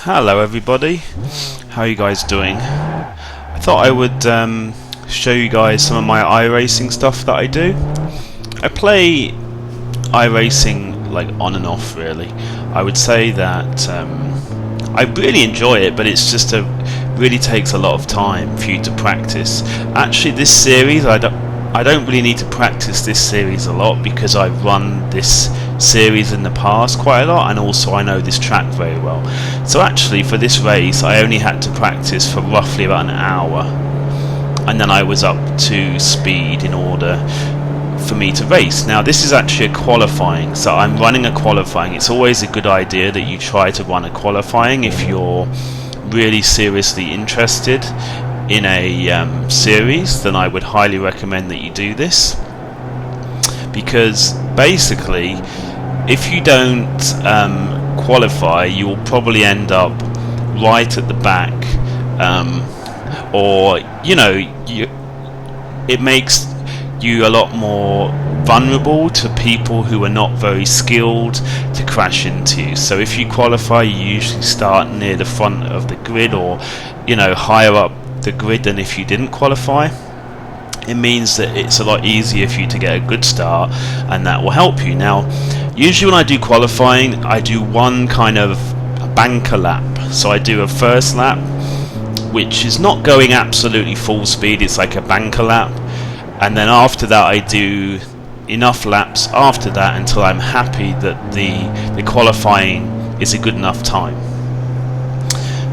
Hello everybody, how are you guys doing? I thought I would show you guys some of my iRacing stuff that I do. I play iRacing like on and off really. I would say that I really enjoy it, but it's just really takes a lot of time for you to practice. Actually this series I don't really need to practice this series a lot because I've run this series in the past quite a lot, and also I know this track very well. So actually for this race I only had to practice for roughly about an hour, and then I was up to speed in order for me to race. Now this is actually a qualifying, so I'm running a qualifying. It's always a good idea that you try to run a qualifying if you're really seriously interested in a series. Then I would highly recommend that you do this, because basically if you don't qualify, you will probably end up right at the back, or you know, it makes you a lot more vulnerable to people who are not very skilled to crash into you. So if you qualify, you usually start near the front of the grid, or you know, higher up the grid than if you didn't qualify. It means that it's a lot easier for you to get a good start, and that will help you. Now usually when I do qualifying, I do one kind of banker lap. So I do a first lap which is not going absolutely full speed, it's like a banker lap, and then after that I do enough laps after that until I'm happy that the qualifying is a good enough time.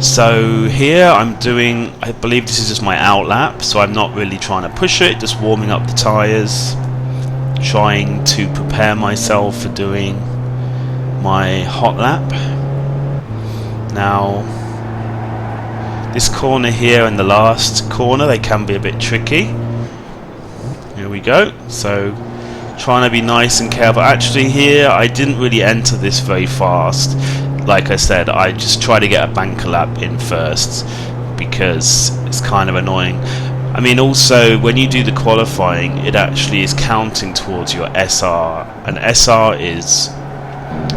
So here I'm doing, I believe this is just my out lap, so I'm not really trying to push it, just warming up the tyres, trying to prepare myself for doing my hot lap. Now this corner here and the last corner, they can be a bit tricky. Here we go. So trying to be nice and careful. Actually here I didn't really enter this very fast. Like I said, I just try to get a banker lap in first because it's kind of annoying. I mean, also when you do the qualifying, it actually is counting towards your SR, and SR is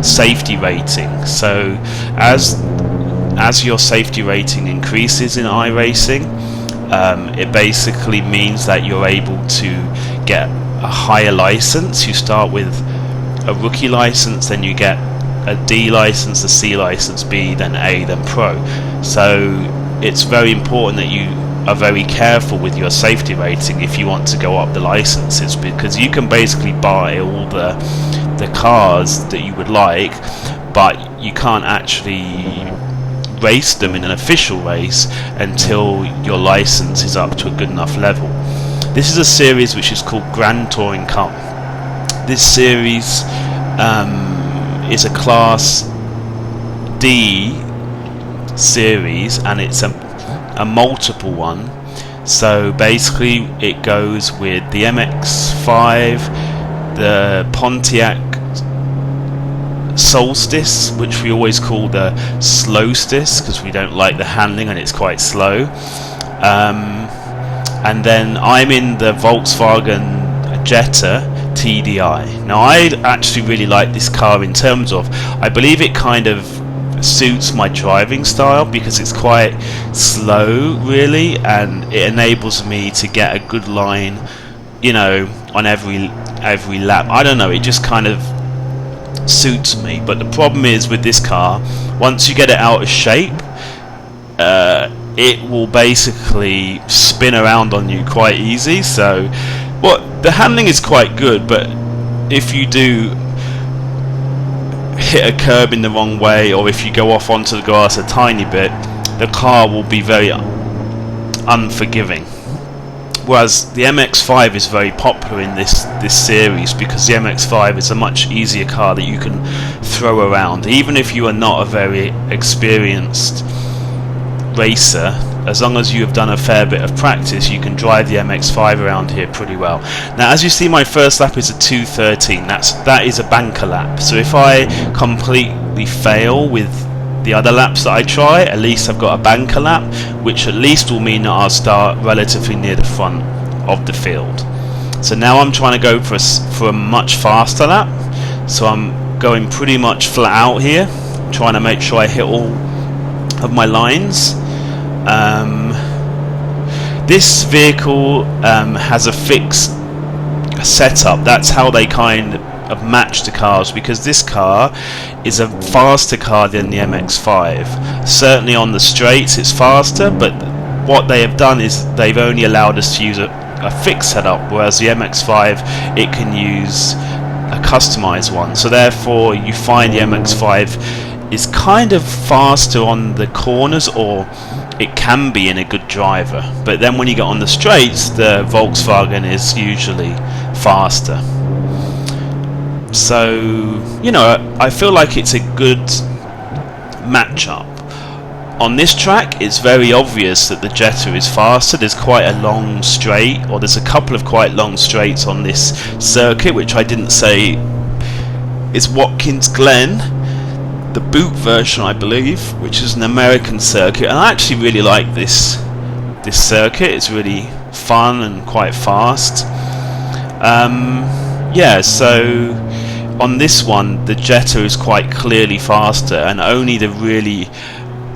safety rating. So as your safety rating increases in iRacing, it basically means that you're able to get a higher license. You start with a rookie license, then you get a D license, a C license, B, then A, then Pro. So it's very important that you are very careful with your safety rating if you want to go up the licenses, because you can basically buy all the cars that you would like, but you can't actually race them in an official race until your license is up to a good enough level. This is a series which is called Grand Touring Cup. This series is a Class D series, and it's a multiple one. So basically it goes with the MX-5, the Pontiac Solstice, which we always call the Slowstice because we don't like the handling and it's quite slow, and then I'm in the Volkswagen Jetta TDI. Now I actually really like this car in terms of, I believe it kind of suits my driving style because it's quite slow really, and it enables me to get a good line, you know, on every lap. I don't know, it just kind of suits me. But the problem is with this car, once you get it out of shape, it will basically spin around on you quite easy. So the handling is quite good, but if you do hit a curb in the wrong way, or if you go off onto the grass a tiny bit, the car will be very unforgiving. Whereas the MX-5 is very popular in this series because the MX-5 is a much easier car that you can throw around. Even if you are not a very experienced racer, as long as you have done a fair bit of practice, you can drive the MX-5 around here pretty well. Now as you see, my first lap is a 2:13. That is a banker lap. So if I completely fail with the other laps that I try, at least I've got a banker lap, which at least will mean that I'll start relatively near the front of the field. So now I'm trying to go for a much faster lap. So I'm going pretty much flat out here, trying to make sure I hit all of my lines. This vehicle has a fixed setup. That's how they kind of match the cars, because this car is a faster car than the MX-5. Certainly on the straights it's faster, but what they have done is they've only allowed us to use a fixed setup, whereas the MX-5, it can use a customized one. So therefore you find the MX-5 is kind of faster on the corners, or it can be in a good driver, but then when you get on the straights, the Volkswagen is usually faster. So, you know, I feel like it's a good matchup. On this track, it's very obvious that the Jetta is faster. There's quite a long straight, or there's a couple of quite long straights on this circuit, which I didn't say is Watkins Glen, the Boot version, I believe, which is an American circuit, and I actually really like this circuit. It's really fun and quite fast. Yeah, so on this one, the Jetta is quite clearly faster, and only the really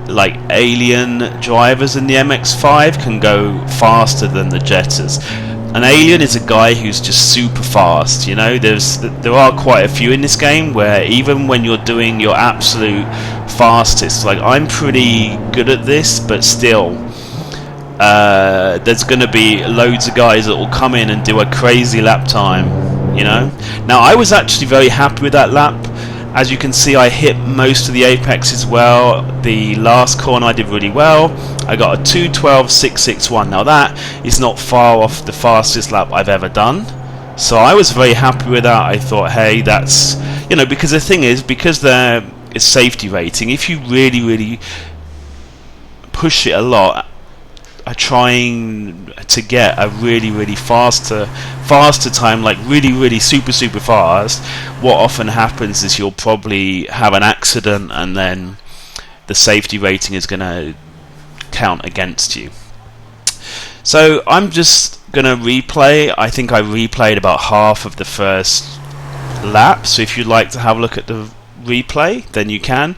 like alien drivers in the MX-5 can go faster than the Jettas. An alien is a guy who's just super fast, you know. There are quite a few in this game where even when you're doing your absolute fastest, like I'm pretty good at this, but still there's going to be loads of guys that will come in and do a crazy lap time, you know. Now I was actually very happy with that lap. As you can see, I hit most of the apexes well. The last corner I did really well. I got a 2:12.661. Now that is not far off the fastest lap I've ever done. So I was very happy with that. I thought, hey, that's, you know, because the thing is, because there is safety rating, if you really push it a lot, trying to get a really faster time, like really super fast, what often happens is you'll probably have an accident, and then the safety rating is going to count against you. So I'm just going to replay. I think I replayed about half of the first lap, so if you'd like to have a look at the replay, then you can.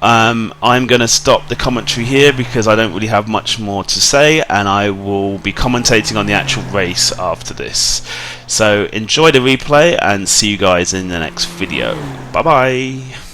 I'm going to stop the commentary here because I don't really have much more to say, and I will be commentating on the actual race after this. So enjoy the replay and see you guys in the next video. Bye bye.